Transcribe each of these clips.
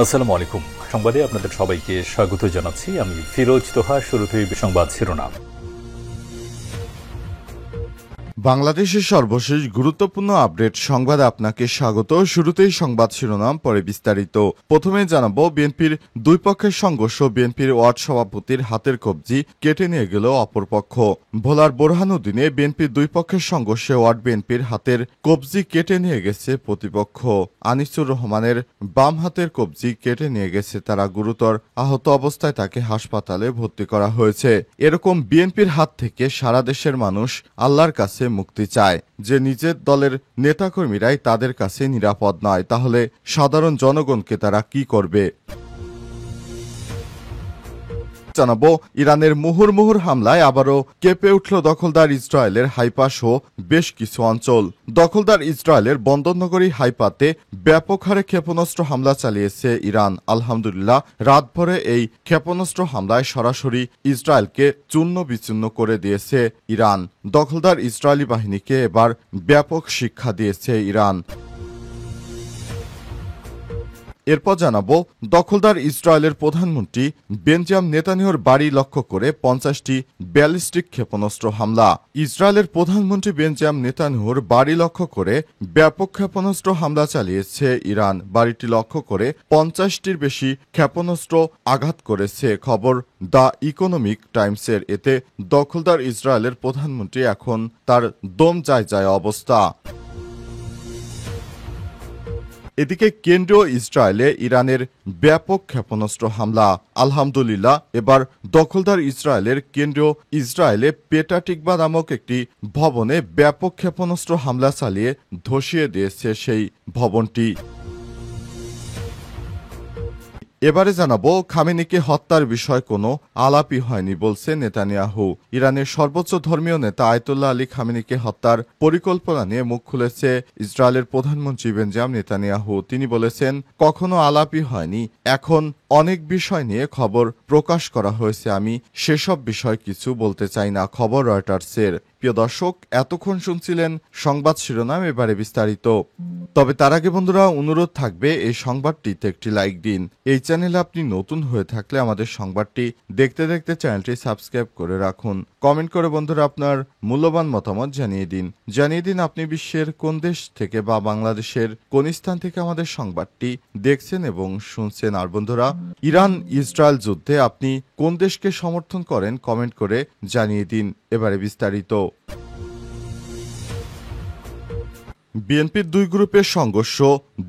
আসসালামু আলাইকুম। সংবাদে আপনাদের সবাইকে স্বাগত জানাচ্ছি। আমি ফিরোজ তোহা। শুরুতেই সংবাদ শিরোনাম। বাংলাদেশের সর্বশেষ গুরুত্বপূর্ণ আপডেট সংবাদে আপনাকে স্বাগত। শুরুতেই সংবাদ শিরোনাম, পরে বিস্তারিত। প্রথমে জানাবো, বিএনপির দুই পক্ষের সংঘর্ষ, বিএনপির ওয়ার্ড সভাপতির হাতের কবজি কেটে নিয়ে গেল অপরপক্ষ। ভোলার বোরহানুদ্দিনে বিএনপির দুই পক্ষের সংঘর্ষে ওয়ার্ড বিএনপির হাতের কবজি কেটে নিয়ে গেছে প্রতিপক্ষ। আনিসুর রহমানের বাম হাতের কবজি কেটে নিয়ে গেছে তারা। গুরুতর আহত অবস্থায় তাকে হাসপাতালে ভর্তি করা হয়েছে। এরকম বিএনপির হাত থেকে সারা দেশের মানুষ আল্লাহর কাছে মুক্তি চায়। যে নিজের দলের নেতাকর্মীরাই তাদের কাছে নিরাপদ নয়, তাহলে সাধারণ জনগণকে তারা কি করবে? জানাবো, ইরানের মুহুর্মুহুর হামলায় আবারও কেঁপে উঠল দখলদার ইসরায়েলের হাইফা সহ বেশ কিছু অঞ্চল। দখলদার ইসরায়েলের বন্দরনগরী হাইফাতে ব্যাপক হারে ক্ষেপণাস্ত্র হামলা চালিয়েছে ইরান। আলহামদুলিল্লাহ, রাতভরে এই ক্ষেপণাস্ত্র হামলায় সরাসরি ইসরায়েলকে চূর্ণ বিচূর্ণ করে দিয়েছে ইরান। দখলদার ইসরায়েলি বাহিনীকে এবার ব্যাপক শিক্ষা দিয়েছে ইরান। এরপর জানাবো, দখলদার ইসরায়েলের প্রধানমন্ত্রী বেঞ্জামিন নেতানিয়াহুর বাড়ি লক্ষ্য করে 50টি ব্যালিস্টিক ক্ষেপণাস্ত্র হামলা। ইসরায়েলের প্রধানমন্ত্রী বেঞ্জামিন নেতানিয়াহুর বাড়ি লক্ষ্য করে ব্যাপক ক্ষেপণাস্ত্র হামলা চালিয়েছে ইরান। বাড়িটি লক্ষ্য করে 50টির বেশি ক্ষেপণাস্ত্র আঘাত করেছে, খবর দ্য ইকোনমিক টাইমসের। এতে দখলদার ইসরায়েলের প্রধানমন্ত্রী এখন তার দম যায় যায় অবস্থা। এদিকে কেন্দ্রীয় ইসরায়েলে ইরানের ব্যাপক ক্ষেপণাস্ত্র হামলা। আলহামদুলিল্লাহ, এবার দখলদার ইসরায়েলের কেন্দ্রীয় ইসরায়েলে পেটাটিকবা নামক একটি ভবনে ব্যাপক ক্ষেপণাস্ত্র হামলা চালিয়ে ধসিয়ে দিয়েছে সেই ভবনটি। এবারে জানাবো, খামেনিকে হত্যার বিষয় কোনো আলাপই হয়নি বলছে নেতানিয়াহু। ইরানের সর্বোচ্চ ধর্মীয় নেতা আয়াতুল্লাহ আলী খামেনিকে হত্যার পরিকল্পনা নিয়ে মুখ খুলেছে ইসরায়েলের প্রধানমন্ত্রী বেঞ্জামিন নেতানিয়াহু। তিনি বলেছেন, কখনো আলাপই হয়নি, এখন অনেক বিষয় নিয়ে খবর প্রকাশ করা হয়েছে, আমি সেসব বিষয় কিছু বলতে চাই না। খবর রয়টার্সের। প্রিয় দর্শক, এতক্ষণ শুনছিলেন সংবাদ শিরোনাম, এবারে বিস্তারিত। তবে তার আগে বন্ধুরা, অনুরোধ থাকবে এই সংবাদটিতে একটি লাইক দিন। এই চ্যানেলে আপনি নতুন হয়ে থাকলে আমাদের সংবাদটি দেখতে দেখতে চ্যানেলটি সাবস্ক্রাইব করে রাখুন। কমেন্ট করে বন্ধুরা আপনার মূল্যবান মতামত জানিয়ে দিন আপনি বিশ্বের কোন দেশ থেকে বা বাংলাদেশের কোন স্থান থেকে আমাদের সংবাদটি দেখছেন এবং শুনছেন। আর বন্ধুরা, ইরান ইসরায়েল যুদ্ধে আপনি কোন দেশকে সমর্থন করেন কমেন্ট করে জানিয়ে দিন। এবারে বিস্তারিত। বিএনপির দুই গ্রুপের সংঘর্ষ,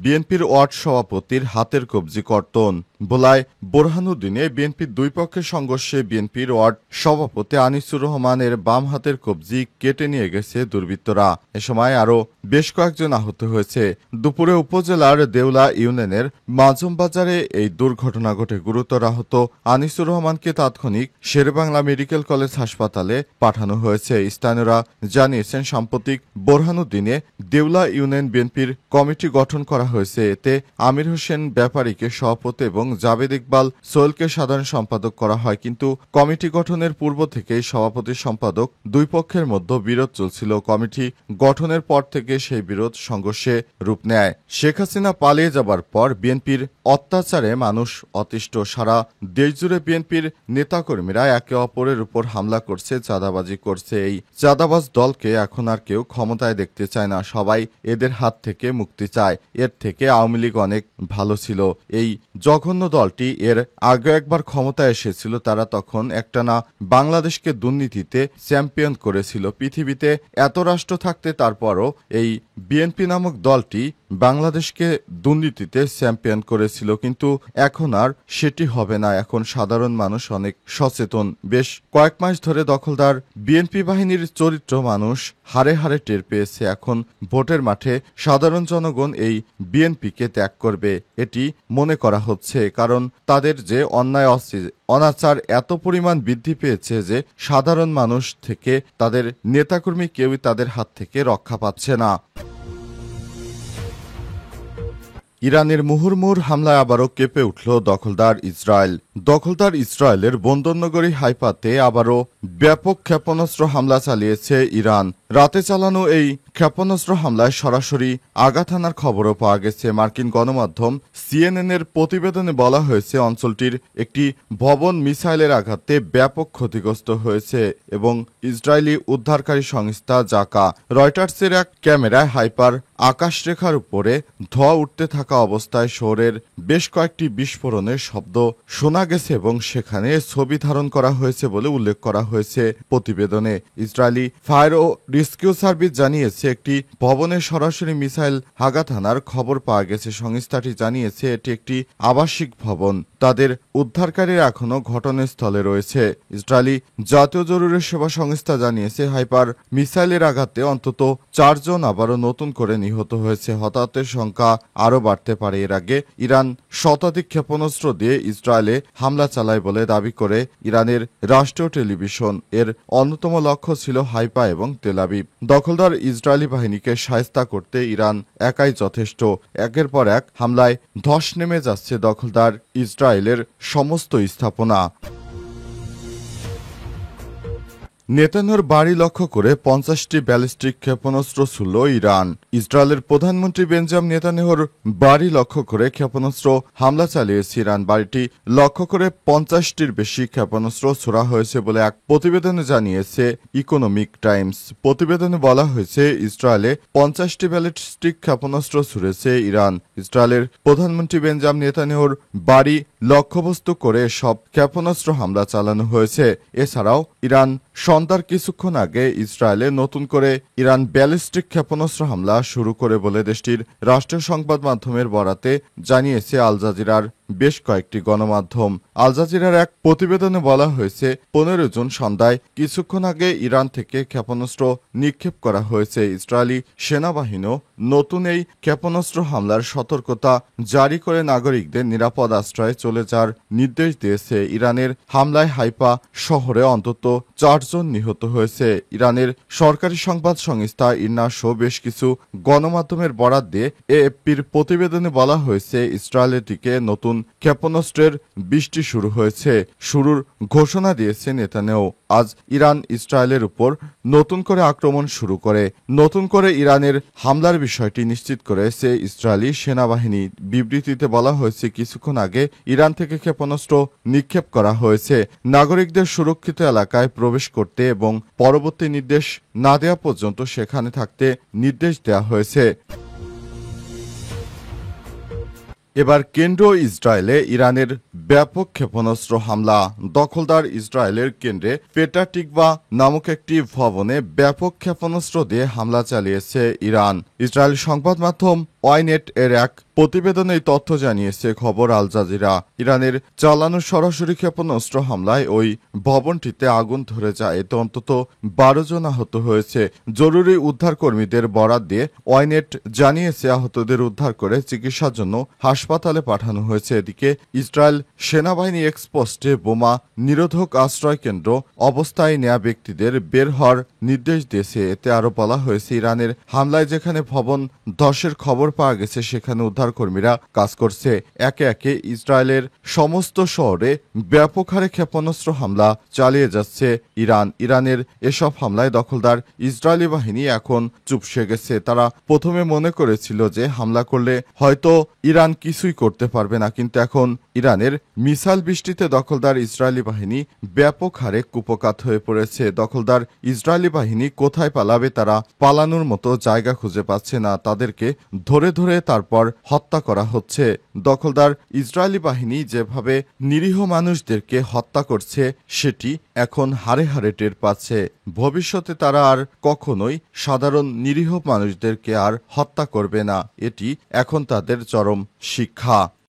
বিএনপির ওয়ার্ড সভাপতির হাতের কবজি কর্তন। ভোলায় বোরহানুদ্দিনে বিএনপির দুই পক্ষের সংঘর্ষে বিএনপির ওয়ার্ড সভাপতি আনিসুর রহমানের বাম হাতের কবজি কেটে নিয়ে গেছে দুর্বৃত্তরা। এ সময় আরও বেশ কয়েকজন আহত হয়েছে। দুপুরে উপজেলার দেউলা ইউনিয়নের মাজুম বাজারে এই দুর্ঘটনা ঘটে। গুরুতর আহত আনিসুর রহমানকে তাৎক্ষণিক শেরেবাংলা মেডিকেল কলেজ হাসপাতালে পাঠানো হয়েছে। স্থানীয়রা জানিয়েছেন, সাম্প্রতিক বোরহানুদ্দিনে দেউলা ইউনিয়ন বিএনপির কমিটি গঠন করা হয়েছে। এতে আমির হোসেন ব্যাপারীকে সভাপতি এবং জাবেদ ইকবাল সোহেলকে সাধারণ সম্পাদক করা হয়। কিন্তু কমিটি গঠনের পূর্ব থেকেই সভাপতি সম্পাদক দুই পক্ষের মধ্যে বিরোধ চলছিল। কমিটি গঠনের পর থেকে সেই বিরোধ সংঘর্ষে রূপ নেয়। শেখ হাসিনা পালিয়ে যাবার পর বিএনপির অত্যাচারে মানুষ অতিষ্ঠ। সারা দেশজুড়ে বিএনপির নেতাকর্মীরা একে অপরের উপর হামলা করছে, চাঁদাবাজি করছে। এই চাঁদাবাজ দলকে এখন আর কেউ ক্ষমতায় দেখতে চায় না, সবাই এদের হাত থেকে মুক্তি চায়। এর থেকে আওয়ামী লীগ অনেক ভালো ছিল। এই জঘন্য দলটি এর আগে একবার ক্ষমতায় এসেছিল, তারা তখন একটানা বাংলাদেশকে দুর্নীতিতে চ্যাম্পিয়ন করেছিল। পৃথিবীতে এত রাষ্ট্র থাকতে তারপরও এই বিএনপি নামক দলটি বাংলাদেশকে দুর্নীতিতে চ্যাম্পিয়ন করেছিল। কিন্তু এখন আর সেটি হবে না। এখন সাধারণ মানুষ অনেক সচেতন। বেশ কয়েক মাস ধরে দখলদার বিএনপি বাহিনীর চরিত্র মানুষ হারে হারে টের পেয়েছে। এখন ভোটের মাঠে সাধারণ জনগণ এই বিএনপিকে ত্যাগ করবে, এটি মনে করা হচ্ছে। কারণ তাদের যে অন্যায় অনাচার এত পরিমাণ বৃদ্ধি পেয়েছে যে সাধারণ মানুষ থেকে তাদের নেতাকর্মী কেউই তাদের হাত থেকে রক্ষা পাচ্ছে না। ইরানের মুহুর্মুহুর হামলায় আবারও কেঁপে উঠল দখলদার ইসরায়েল। দখলদার ইসরায়েলের বন্দরনগরী হাইফাতে আবারও ব্যাপক ক্ষেপণাস্ত্র হামলা চালিয়েছে ইরান। রাতে চালানো এই ক্ষেপণাস্ত্র হামলায় সরাসরি আঘাত হানার খবরও পাওয়া গেছে। মার্কিন গণমাধ্যম সিএনএন-এর প্রতিবেদনে বলা হয়েছে অঞ্চলটির একটি ভবন মিসাইলের আঘাতে ব্যাপক ক্ষতিগ্রস্ত হয়েছে এবং ইসরায়েলি উদ্ধারকারী সংস্থা জাকা রয়টার্সের এক ক্যামেরায় হাইপার আকাশরেখার উপরে ধোঁয়া উঠতে থাকা অবস্থায় শহরের বেশ কয়েকটি বিস্ফোরণের শব্দ শোনা গেছে এবং সেখানে ছবি ধারণ করা হয়েছে বলে উল্লেখ করা হয়েছে প্রতিবেদনে। ইসরায়েলি ফায়ার ও রেস্কিউ সার্ভিস জানিয়েছে একটি ভবনে সরাসরি মিসাইল আঘাত হানার খবর পাওয়া গেছে। সংস্থাটি জানিয়েছে এটি একটি আবাসিক ভবন। তাদের উদ্ধারকারীরা এখনও ঘটনাস্থলে রয়েছে। ইসরায়েলি জাতীয় জরুরি সেবা সংস্থা জানিয়েছে হাইপার মিসাইলের আঘাতে অন্তত 4 জন আবারও নতুন করে নিহত হয়েছে। হতাহতের সংখ্যা আরও বাড়তে পারে। এর আগে ইরান শতাধিক ক্ষেপণাস্ত্র দিয়ে ইসরায়েলে হামলা চালায় বলে দাবি করে ইরানের রাষ্ট্রীয় টেলিভিশন। এর অন্যতম লক্ষ্য ছিল হাইফা এবং তেল আবিব। দখলদার ইসরায়েলি বাহিনীকে শায়েস্তা করতে ইরান একাই যথেষ্ট। একের পর এক হামলায় ধস নেমে যাচ্ছে দখলদার ইসরায়েলের সমস্ত স্থাপনা। নেতানিয়াহুর বাড়ি লক্ষ্য করে 50টি ব্যালিস্টিক ক্ষেপণাস্ত্র ছুড়ল ইরান। ইসরায়েলের প্রধানমন্ত্রী বেঞ্জামিন নেতানিয়াহুর বাড়ি লক্ষ্য করে ক্ষেপণাস্ত্র হামলা চালিয়েছে ইরান। বাড়িটি লক্ষ্য করে 50টির বেশি ক্ষেপণাস্ত্র ছোড়া হয়েছে বলে এক প্রতিবেদনে জানিয়েছে ইকোনমিক টাইমস। প্রতিবেদনে বলা হয়েছে ইসরায়েলে 50টি ব্যালিস্টিক ক্ষেপণাস্ত্র ছুড়েছে ইরান। ইসরায়েলের প্রধানমন্ত্রী বেঞ্জামিন নেতানিয়াহুর বাড়ি লক্ষ্যবস্তু করে সব ক্ষেপণাস্ত্র হামলা চালানো হয়েছে। এছাড়াও ইরান সন্ধ্যার কিছুক্ষণ আগে ইসরায়েলে নতুন করে ইরান ব্যালিস্টিক ক্ষেপণাস্ত্র হামলা শুরু করে বলে দেশটির রাষ্ট্রীয় সংবাদ মাধ্যমের বরাতে জানিয়েছে আল জাজিরার বেশ কয়েকটি গণমাধ্যম। আল জাজিরার এক প্রতিবেদনে বলা হয়েছে 15 জুন সন্ধ্যায় কিছুক্ষণ আগে ইরান থেকে ক্ষেপণাস্ত্র নিক্ষেপ করা হয়েছে। ইসরায়েলি সেনাবাহিনীও নতুন এই ক্ষেপণাস্ত্র হামলার সতর্কতা জারি করে নাগরিকদের নিরাপদ আশ্রয়ে চলে যাওয়ার নির্দেশ দিয়েছে। ইরানের হামলায় হাইফা শহরে অন্তত 4 জন নিহত হয়েছে। ইরানের সরকারি সংবাদ সংস্থা ইরনা সহ বেশ কিছু গণমাধ্যমের বরাত দিয়ে এএফপির প্রতিবেদনে বলা হয়েছে ইসরায়েলের দিকে নতুন ক্ষেপণাস্ত্রের বৃষ্টি শুরু হয়েছে। শুরুর ঘোষণা দিয়েছে নেতানিয়াহু। আজ ইরান ইসরায়েলের উপর নতুন করে আক্রমণ শুরু করে। নতুন করে ইরানের হামলার বিষয়টি নিশ্চিত করেছে ইসরায়েলি সেনাবাহিনী। বিবৃতিতে বলা হয়েছে কিছুক্ষণ আগে ইরান থেকে ক্ষেপণাস্ত্র নিক্ষেপ করা হয়েছে। নাগরিকদের সুরক্ষিত এলাকায় প্রবেশ করতে এবং পরবর্তী নির্দেশ না দেওয়া পর্যন্ত সেখানে থাকতে নির্দেশ দেওয়া হয়েছে। এবার কেন্দ্র ইসরায়েলে ইরানের ব্যাপক ক্ষেপণাস্ত্র হামলা। দখলদার ইসরায়েলের কেন্দ্রে পেটা টিকবা নামক একটি ভবনে ব্যাপক ক্ষেপণাস্ত্র দিয়ে হামলা চালিয়েছে ইরান। ইসরায়েল সংবাদ মাধ্যম ওয়াইনেট এর এক প্রতিবেদনে এই তথ্য জানিয়েছে খবর আল জাজিরা। ইরানের চালানো সরাসরি ক্ষেপণাস্ত্র হামলায় ওই ভবনটিতে আগুন ধরে যায়। এতে অন্তত 12 জন আহত হয়েছে। জরুরি উদ্ধার কর্মীদের বরাত দিয়ে ওয়াইনেট জানিয়েছে আহতদের উদ্ধার করে চিকিৎসার জন্য হাসপাতালে পাঠানো হয়েছে। এদিকে ইসরায়েল সেনাবাহিনী এক্সপোস্টে বোমা নিরোধক আশ্রয় কেন্দ্র অবস্থায় নেয়া ব্যক্তিদের বের হওয়ার নির্দেশ দিয়েছে। এতে আরও বলা হয়েছে ইরানের হামলায় যেখানে ভবন ধসের খবর পাওয়া গেছে সেখানে উদ্ধারকর্মীরা কাজ করছে। একে একে ইসরায়েলের সমস্ত শহরে ব্যাপক হারে ক্ষেপণাস্ত্র হামলা চালিয়ে যাচ্ছে ইরান। ইরানের এসব হামলায় দখলদার ইসরায়েলি বাহিনী এখন চুপসে গেছে। তারা প্রথমে মনে করেছিল যে হামলা করলে হয়তো ইরান কিছুই করতে পারবে না, কিন্তু এখন ইরানের মিসাইল বৃষ্টিতে দখলদার ইসরায়েলি বাহিনী ব্যাপক হারে কুপকাত হয়ে পড়েছে। দখলদার ইসরায়েলি বাহিনী কোথায় পালাবে তারা পালানোর মতো জায়গা খুঁজে পাচ্ছে না। তাদেরকে ধরে ধরে তারপর হত্যা করা হচ্ছে। দখলদার ইসরায়েলি বাহিনী যেভাবে নিরীহ মানুষদেরকে হত্যা করছে সেটি এখন হাড়ে হাড়ে টের পাচ্ছে। ভবিষ্যতে তারা আর কখনোই সাধারণ নিরীহ মানুষদেরকে আর হত্যা করবে না। এটি এখন তাদের চরম শিক্ষা।